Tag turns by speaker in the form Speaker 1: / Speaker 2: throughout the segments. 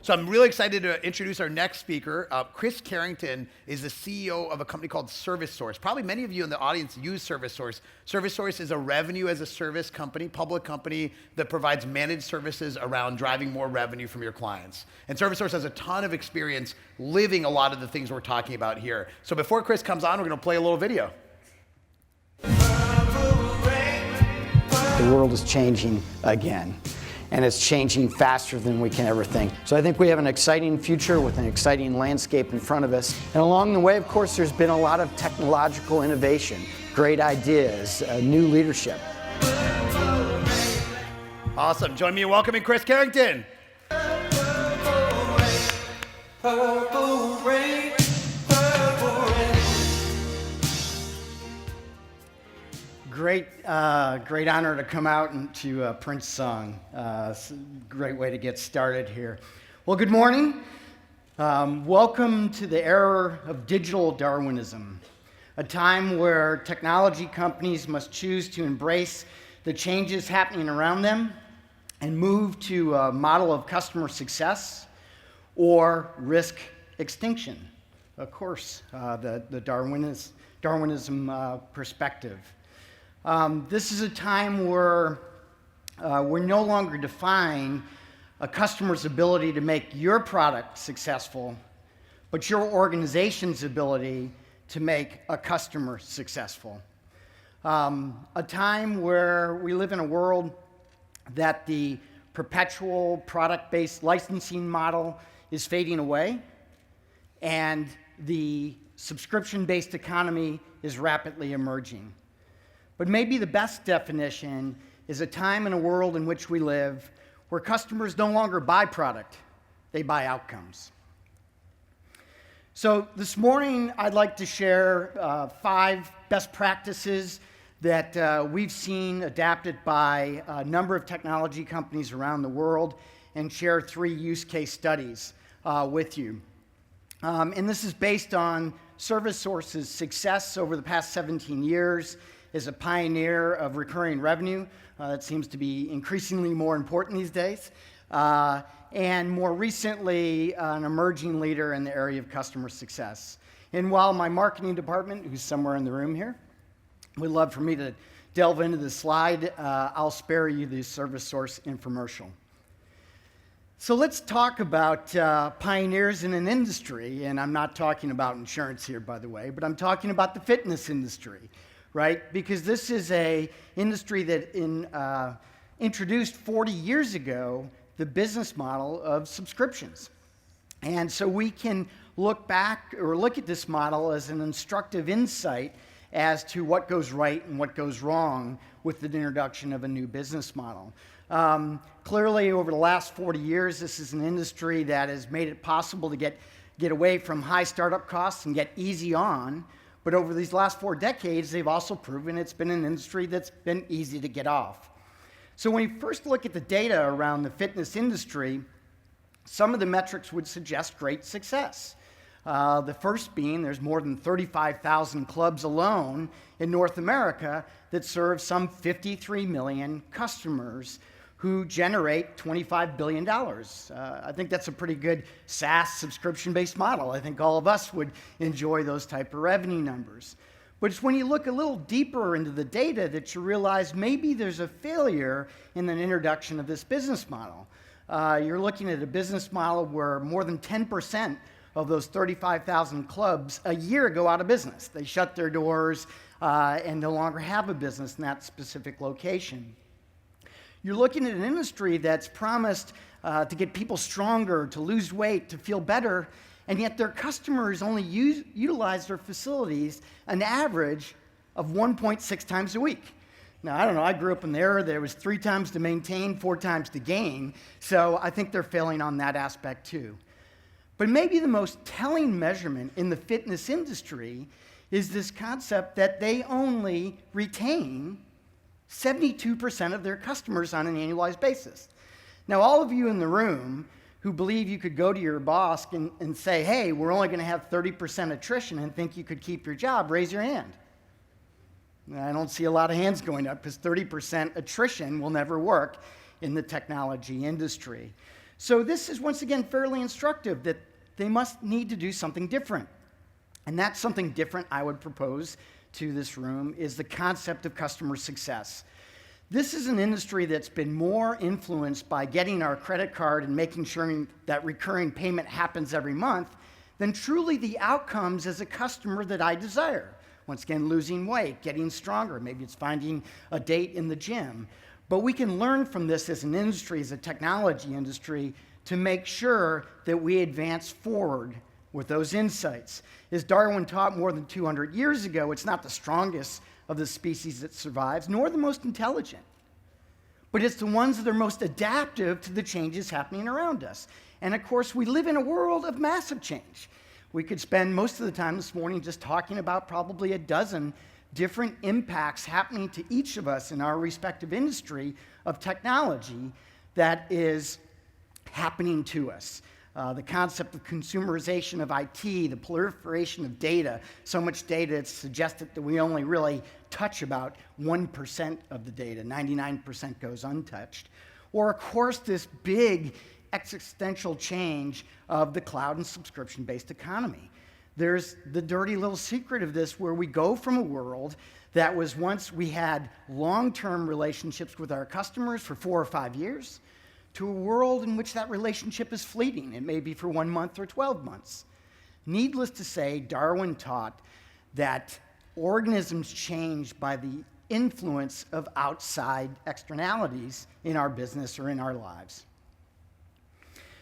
Speaker 1: So I'm really excited to introduce our next speaker. Chris Carrington is the CEO of a company called ServiceSource. Probably many of you in the audience use ServiceSource. ServiceSource is a revenue as a service company, public company that provides managed services around driving more revenue from your clients. And ServiceSource has a ton of experience living a lot of the things we're talking about here. So before Chris comes on, we're going to play a little video.
Speaker 2: The world is changing again, and it's changing faster than we can ever think. So I think we have an exciting future with an exciting landscape in front of us. And along the way, of course, there's been a lot of technological innovation, great ideas, new leadership.
Speaker 1: Awesome. Join me in welcoming Chris Carrington.
Speaker 2: Great honor to come out and to Prince's song. It's a great way to get started here. Well, good morning. Welcome to the era of digital Darwinism, a time where technology companies must choose to embrace the changes happening around them and move to a model of customer success or risk extinction. Of course, the Darwinism perspective. This is a time where we no longer define a customer's ability to make your product successful, but your organization's ability to make a customer successful. A time where we live in a world that the perpetual product-based licensing model is fading away, and the subscription-based economy is rapidly emerging. But maybe the best definition is a time in a world in which we live where customers no longer buy product, they buy outcomes. So this morning, I'd like to share 5 best practices that we've seen adapted by a number of technology companies around the world and share 3 use case studies with you. And this is based on ServiceSource's success over the past 17 years as a pioneer of recurring revenue. That seems to be increasingly more important these days. And more recently, an emerging leader in the area of customer success. And while my marketing department, who's somewhere in the room here, would love for me to delve into the slide, I'll spare you the ServiceSource infomercial. So let's talk about pioneers in an industry, and I'm not talking about insurance here, by the way, but I'm talking about the fitness industry. Right? Because this is an industry that introduced 40 years ago the business model of subscriptions. And so we can look back or look at this model as an instructive insight as to what goes right and what goes wrong with the introduction of a new business model. Clearly, over the last 40 years, this is an industry that has made it possible to get away from high startup costs and get easy on. But over these last 4 decades, they've also proven it's been an industry that's been easy to get off. So when you first look at the data around the fitness industry, some of the metrics would suggest great success. The first being there's more than 35,000 clubs alone in North America that serve some 53 million customers who generate $25 billion. I think that's a pretty good SaaS subscription-based model. I think all of us would enjoy those type of revenue numbers. But it's when you look a little deeper into the data that you realize maybe there's a failure in the introduction of this business model. You're looking at a business model where more than 10% of those 35,000 clubs a year go out of business. They shut their doors and no longer have a business in that specific location. You're looking at an industry that's promised to get people stronger, to lose weight, to feel better, and yet their customers only utilize their facilities an average of 1.6 times a week. Now, I don't know, I grew up in the era there was 3 times to maintain, 4 times to gain, so I think they're failing on that aspect too. But maybe the most telling measurement in the fitness industry is this concept that they only retain 72% of their customers on an annualized basis. Now, all of you in the room who believe you could go to your boss and say, hey, we're only going to have 30% attrition and think you could keep your job, raise your hand. I don't see a lot of hands going up because 30% attrition will never work in the technology industry. So this is, once again, fairly instructive that they must need to do something different. And that something different I would propose to this room is the concept of customer success. This is an industry that's been more influenced by getting our credit card and making sure that recurring payment happens every month than truly the outcomes as a customer that I desire. Once again, losing weight, getting stronger, maybe it's finding a date in the gym. But we can learn from this as an industry, as a technology industry, to make sure that we advance forward with those insights. As Darwin taught more than 200 years ago, it's not the strongest of the species that survives, nor the most intelligent, but it's the ones that are most adaptive to the changes happening around us. And of course, we live in a world of massive change. We could spend most of the time this morning just talking about probably a dozen different impacts happening to each of us in our respective industry of technology that is happening to us. The concept of consumerization of IT, the proliferation of data, so much data it's suggested that we only really touch about 1% of the data, 99% goes untouched. Or of course this big existential change of the cloud and subscription-based economy. There's the dirty little secret of this where we go from a world that was once we had long-term relationships with our customers for 4 or 5 years to a world in which that relationship is fleeting. It may be for 1 month or 12 months. Needless to say, Darwin taught that organisms change by the influence of outside externalities in our business or in our lives.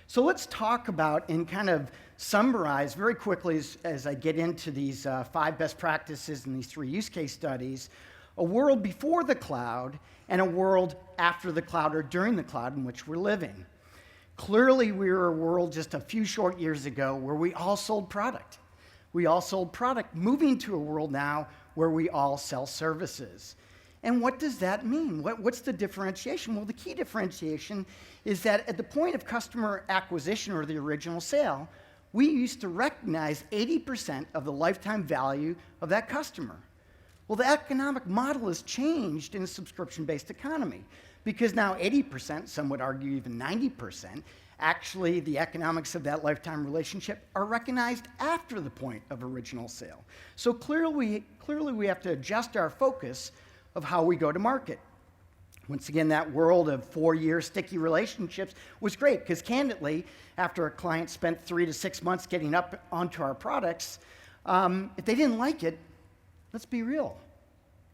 Speaker 2: So let's talk about and kind of summarize very quickly as I get into these 5 best practices and these 3 use case studies, a world before the cloud and a world after the cloud or during the cloud in which we're living. Clearly, we were a world just a few short years ago where we all sold product. We all sold product, moving to a world now where we all sell services. And what does that mean? What's the differentiation? Well, the key differentiation is that at the point of customer acquisition or the original sale, we used to recognize 80% of the lifetime value of that customer. Well, the economic model has changed in a subscription-based economy because now 80%, some would argue even 90%, actually the economics of that lifetime relationship are recognized after the point of original sale. So clearly we have to adjust our focus of how we go to market. Once again, that world of 4-year sticky relationships was great because candidly, after a client spent 3 to 6 months getting up onto our products, if they didn't like it, let's be real.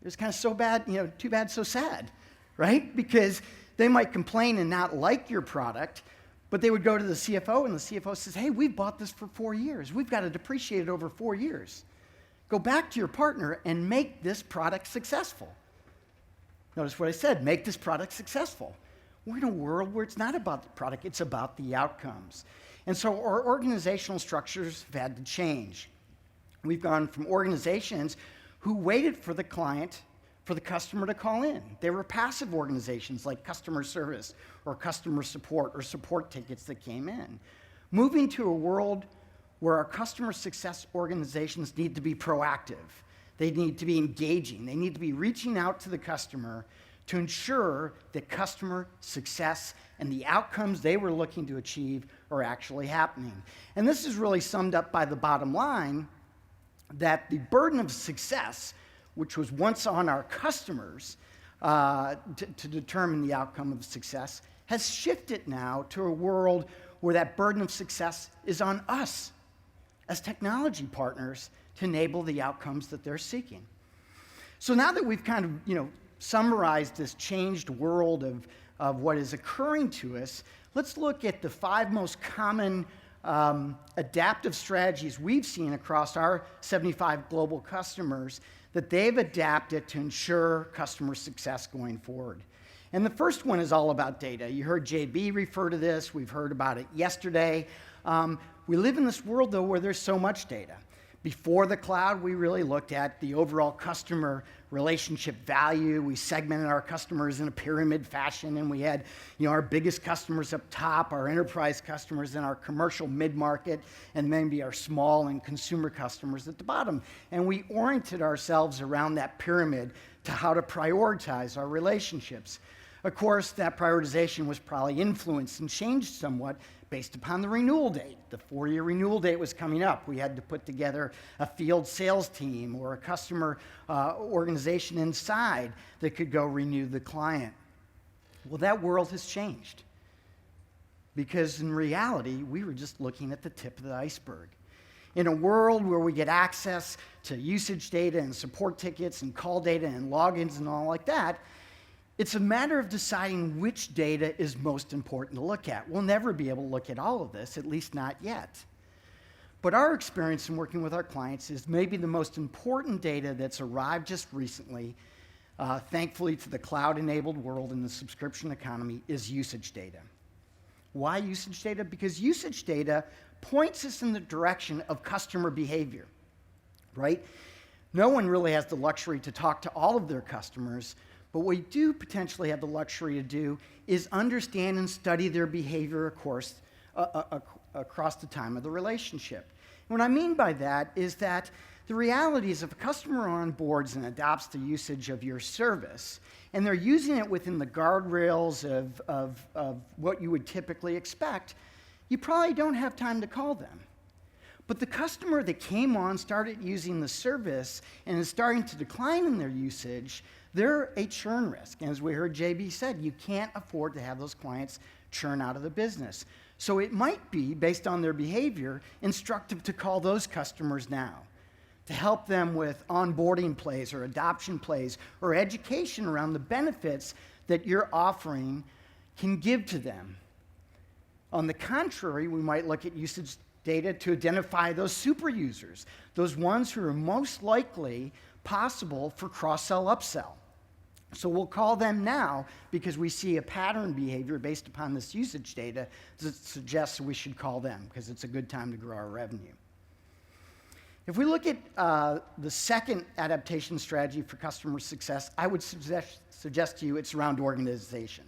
Speaker 2: It was kind of so bad, too bad, so sad, right? Because they might complain and not like your product, but they would go to the CFO and the CFO says, hey, we've bought this for 4 years. We've got to depreciate it over 4 years. Go back to your partner and make this product successful. Notice what I said, make this product successful. We're in a world where it's not about the product, it's about the outcomes. And so our organizational structures have had to change. We've gone from organizations who waited for the client, for the customer to call in. They were passive organizations like customer service or customer support or support tickets that came in. Moving to a world where our customer success organizations need to be proactive. They need to be engaging. They need to be reaching out to the customer to ensure that customer success and the outcomes they were looking to achieve are actually happening. And this is really summed up by the bottom line that the burden of success, which was once on our customers to determine the outcome of success, has shifted now to a world where that burden of success is on us as technology partners to enable the outcomes that they're seeking. So now that we've kind of, summarized this changed world of what is occurring to us, let's look at the 5 most common adaptive strategies we've seen across our 75 global customers that they've adapted to ensure customer success going forward. And the first one is all about data. You heard JB refer to this. We've heard about it yesterday. We live in this world, though, where there's so much data. Before the cloud, we really looked at the overall customer relationship value. We segmented our customers in a pyramid fashion, and we had, our biggest customers up top, our enterprise customers, and our commercial mid-market, and maybe our small and consumer customers at the bottom. And we oriented ourselves around that pyramid to how to prioritize our relationships. Of course, that prioritization was probably influenced and changed somewhat based upon the renewal date. The 4-year renewal date was coming up. We had to put together a field sales team or a customer organization inside that could go renew the client. Well, that world has changed because in reality, we were just looking at the tip of the iceberg. In a world where we get access to usage data and support tickets and call data and logins and all like that, it's a matter of deciding which data is most important to look at. We'll never be able to look at all of this, at least not yet. But our experience in working with our clients is maybe the most important data that's arrived just recently, thankfully to the cloud-enabled world and the subscription economy, is usage data. Why usage data? Because usage data points us in the direction of customer behavior, right? No one really has the luxury to talk to all of their customers, but what we do potentially have the luxury to do is understand and study their behavior, of course, across the time of the relationship. And what I mean by that is that the reality is if a customer onboards and adopts the usage of your service, and they're using it within the guardrails of what you would typically expect, you probably don't have time to call them. But the customer that came on, started using the service, and is starting to decline in their usage, they're a churn risk. And as we heard JB said, you can't afford to have those clients churn out of the business. So it might be, based on their behavior, instructive to call those customers now, to help them with onboarding plays or adoption plays or education around the benefits that your offering can give to them. On the contrary, we might look at usage data to identify those super users, those ones who are most likely possible for cross-sell, upsell. So we'll call them now because we see a pattern behavior based upon this usage data that suggests we should call them because it's a good time to grow our revenue. If we look at the second adaptation strategy for customer success, I would suggest to you it's around organization.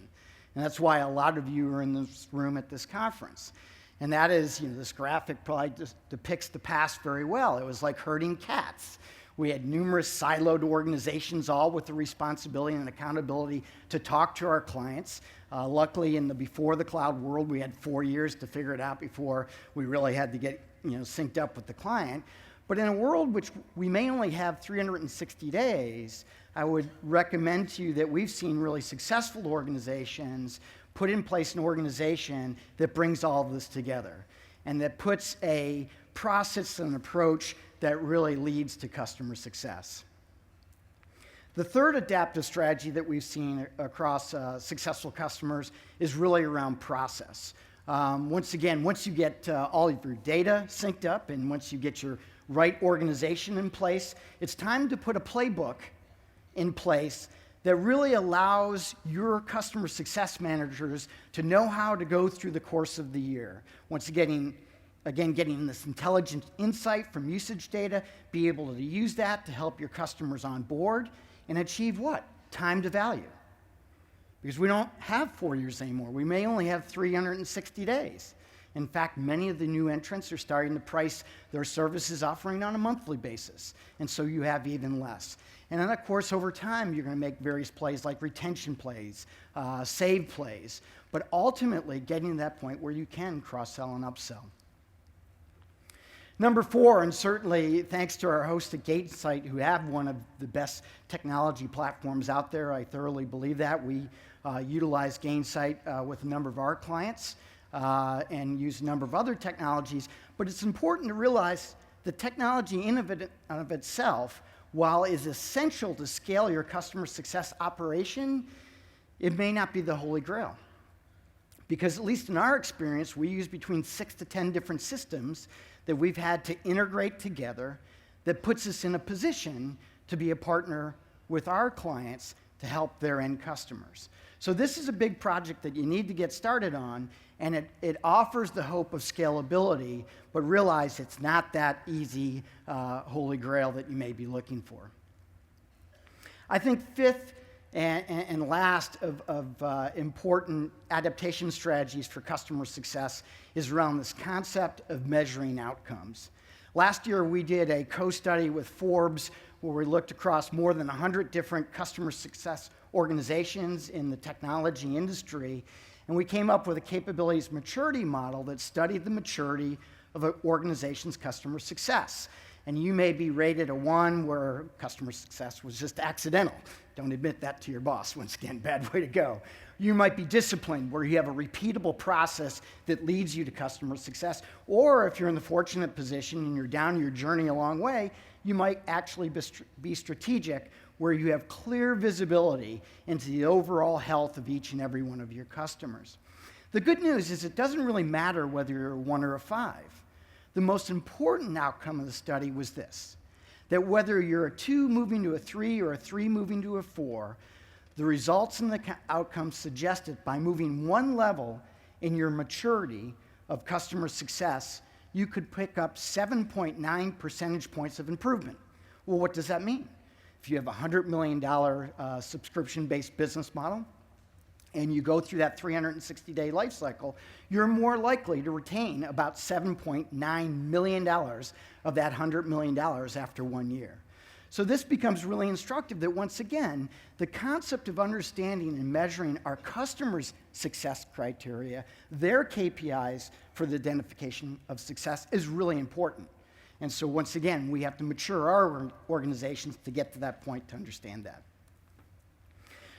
Speaker 2: And that's why a lot of you are in this room at this conference. And that is, this graphic probably just depicts the past very well. It was like herding cats. We had numerous siloed organizations, all with the responsibility and accountability to talk to our clients. Luckily, in the before the cloud world, we had 4 years to figure it out before we really had to get synced up with the client. But in a world which we may only have 360 days, I would recommend to you that we've seen really successful organizations put in place an organization that brings all of this together and that puts a process and approach that really leads to customer success. The third adaptive strategy that we've seen across successful customers is really around process. Once again, once you get all of your data synced up and once you get your right organization in place, it's time to put a playbook in place that really allows your customer success managers to know how to go through the course of the year. Once again, getting this intelligent insight from usage data, be able to use that to help your customers on board and achieve what? Time to value. Because we don't have 4 years anymore. We may only have 360 days. In fact, many of the new entrants are starting to price their services offering on a monthly basis. And so you have even less. And then, of course, over time, you're going to make various plays like retention plays, save plays, but ultimately getting to that point where you can cross-sell and upsell. Number 4, and certainly thanks to our hosts at Gainsight, who have one of the best technology platforms out there, I thoroughly believe that. We utilize Gainsight with a number of our clients and use a number of other technologies, but it's important to realize the technology in of itself, while is essential to scale your customer success operation, it may not be the holy grail. Because at least in our experience, we use between 6 to 10 different systems that we've had to integrate together that puts us in a position to be a partner with our clients to help their end customers. So this is a big project that you need to get started on, and it offers the hope of scalability, but realize it's not that easy holy grail that you may be looking for. I think fifth and last of important adaptation strategies for customer success is around this concept of measuring outcomes. Last year, we did a co-study with Forbes where we looked across more than 100 different customer success organizations in the technology industry, and we came up with a capabilities maturity model that studied the maturity of an organization's customer success. And you may be rated a 1 where customer success was just accidental. Don't admit that to your boss. Once again, bad way to go. You might be disciplined, where you have a repeatable process that leads you to customer success. Or if you're in the fortunate position and you're down your journey a long way, you might actually be strategic, where you have clear visibility into the overall health of each and every one of your customers. The good news is it doesn't really matter whether you're a 1 or a 5. The most important outcome of the study was this, that whether you're a 2 moving to a 3 or a 3 moving to a 4, the results and the outcomes suggested by moving 1 level in your maturity of customer success, you could pick up 7.9 percentage points of improvement. Well, what does that mean? If you have a $100 million subscription-based business model, and you go through that 360-day life cycle, you're more likely to retain about $7.9 million of that $100 million after 1 year. So this becomes really instructive that, once again, the concept of understanding and measuring our customers' success criteria, their KPIs for the identification of success, is really important. And so once again, we have to mature our organizations to get to that point to understand that.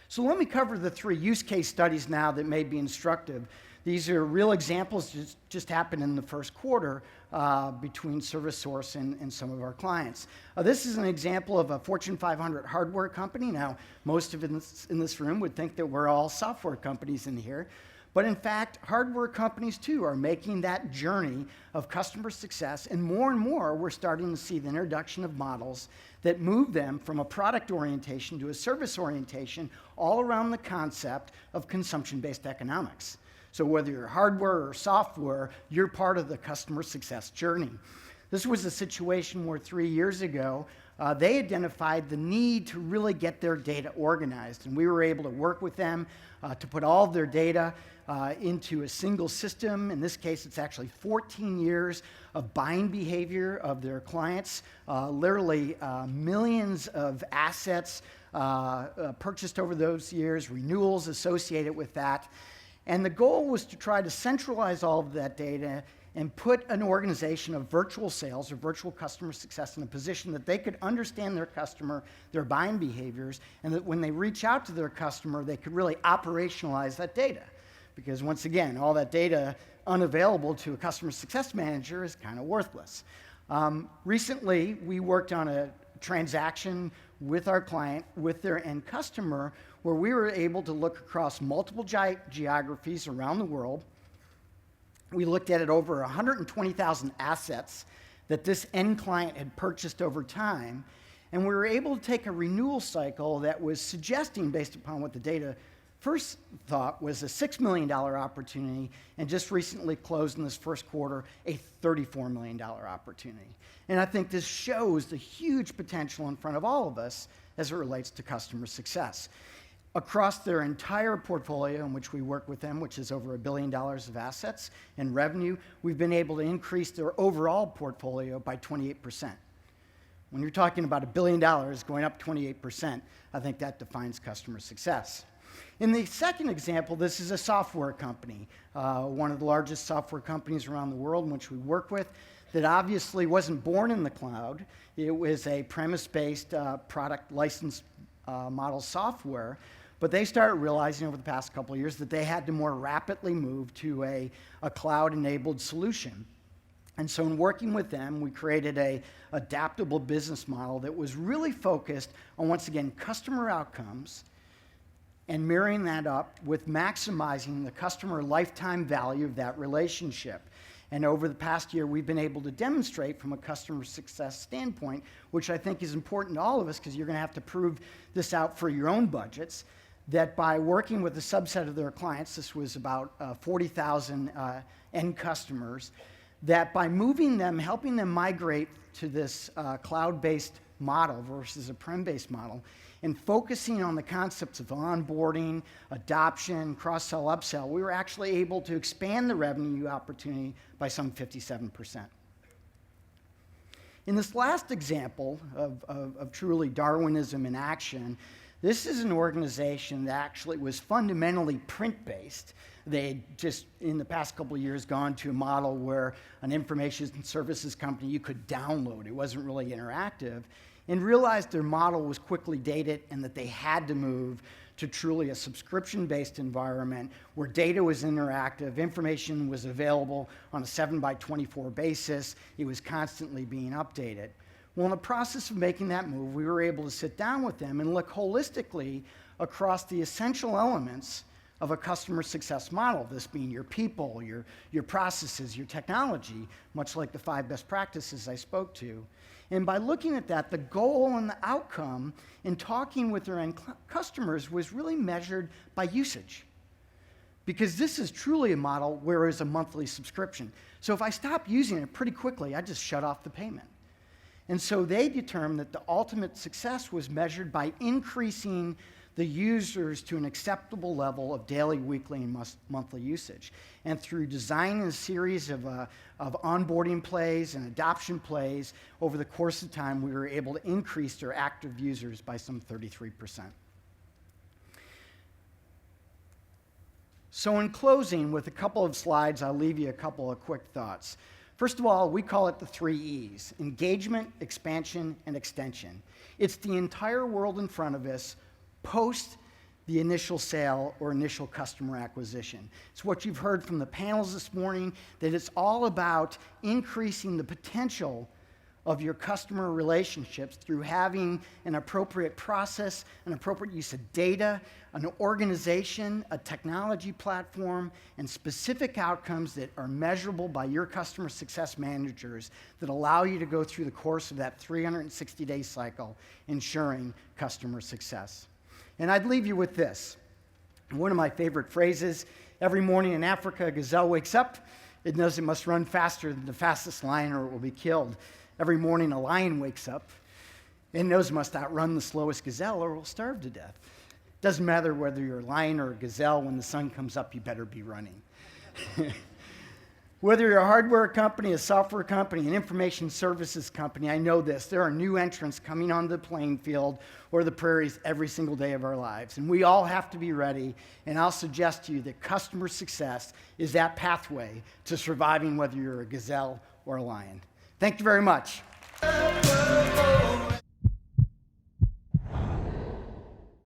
Speaker 2: So let me cover the 3 use case studies now that may be instructive. These are real examples that just happened in the first quarter between ServiceSource and some of our clients. This is an example of a Fortune 500 hardware company. Now, most of us in this room would think that we're all software companies in here. But in fact, hardware companies too are making that journey of customer success, and more we're starting to see the introduction of models that move them from a product orientation to a service orientation, all around the concept of consumption-based economics. So whether you're hardware or software, you're part of the customer success journey. This was a situation where 3 years ago, they identified the need to really get their data organized, and we were able to work with them to put all of their data into a single system. In this case, it's actually 14 years of buying behavior of their clients, literally millions of assets purchased over those years, renewals associated with that. And the goal was to try to centralize all of that data and put an organization of virtual sales or virtual customer success in a position that they could understand their customer, their buying behaviors, and that when they reach out to their customer, they could really operationalize that data. Because once again, all that data unavailable to a customer success manager is kind of worthless. Recently, we worked on a transaction with our client, with their end customer, where we were able to look across multiple geographies around the world. We looked at it over 120,000 assets that this end client had purchased over time, and we were able to take a renewal cycle that was suggesting, based upon what the data first thought, was a $6 million opportunity, and just recently closed in this first quarter a $34 million opportunity. And I think this shows the huge potential in front of all of us as it relates to customer success. Across their entire portfolio in which we work with them, which is over $1 billion of assets and revenue, we've been able to increase their overall portfolio by 28%. When you're talking about $1 billion going up 28%, I think that defines customer success. In the second example, this is a software company, one of the largest software companies around the world in which we work with, that obviously wasn't born in the cloud. It was a premise-based product license model software, but they started realizing over the past couple of years that they had to more rapidly move to a cloud-enabled solution. And so in working with them, we created an adaptable business model that was really focused on, once again, customer outcomes, and mirroring that up with maximizing the customer lifetime value of that relationship. And over the past year, we've been able to demonstrate from a customer success standpoint, which I think is important to all of us, because you're going to have to prove this out for your own budgets, that by working with a subset of their clients, this was about 40,000 end customers, that by moving them, helping them migrate to this cloud-based model versus a prem-based model, and focusing on the concepts of onboarding, adoption, cross-sell, upsell, we were actually able to expand the revenue opportunity by some 57%. In this last example of truly Darwinism in action, This is an organization that actually was fundamentally print-based. They had just, in the past couple of years, gone to a model where an information services company, you could download. It wasn't really interactive, and realized their model was quickly dated and that they had to move to truly a subscription-based environment where data was interactive, information was available on a 7/24 basis, it was constantly being updated. Well, in the process of making that move, we were able to sit down with them and look holistically across the essential elements of a customer success model, this being your people, your processes, your technology, much like the 5 best practices I spoke to. And by looking at that, the goal and the outcome in talking with their end customers was really measured by usage. Because this is truly a model where it's a monthly subscription. So if I stop using it pretty quickly, I just shut off the payment. And so they determined that the ultimate success was measured by increasing the users to an acceptable level of daily, weekly, and monthly usage. And through designing a series of onboarding plays and adoption plays, over the course of time, we were able to increase their active users by some 33%. So in closing, with a couple of slides, I'll leave you a couple of quick thoughts. First of all, we call it the 3 E's: engagement, expansion, and extension. It's the entire world in front of us post the initial sale or initial customer acquisition. It's what you've heard from the panels this morning, that it's all about increasing the potential of your customer relationships through having an appropriate process, an appropriate use of data, an organization, a technology platform, and specific outcomes that are measurable by your customer success managers that allow you to go through the course of that 360-day cycle, ensuring customer success. And I'd leave you with this. One of my favorite phrases: every morning in Africa, a gazelle wakes up. It knows it must run faster than the fastest lion or it will be killed. Every morning a lion wakes up and knows it must outrun the slowest gazelle or will starve to death. Doesn't matter whether you're a lion or a gazelle, when the sun comes up, you better be running. Whether you're a hardware company, a software company, an information services company, I know this: there are new entrants coming onto the playing field or the prairies every single day of our lives. And we all have to be ready. And I'll suggest to you that customer success is that pathway to surviving, whether you're a gazelle or a lion. Thank you very much.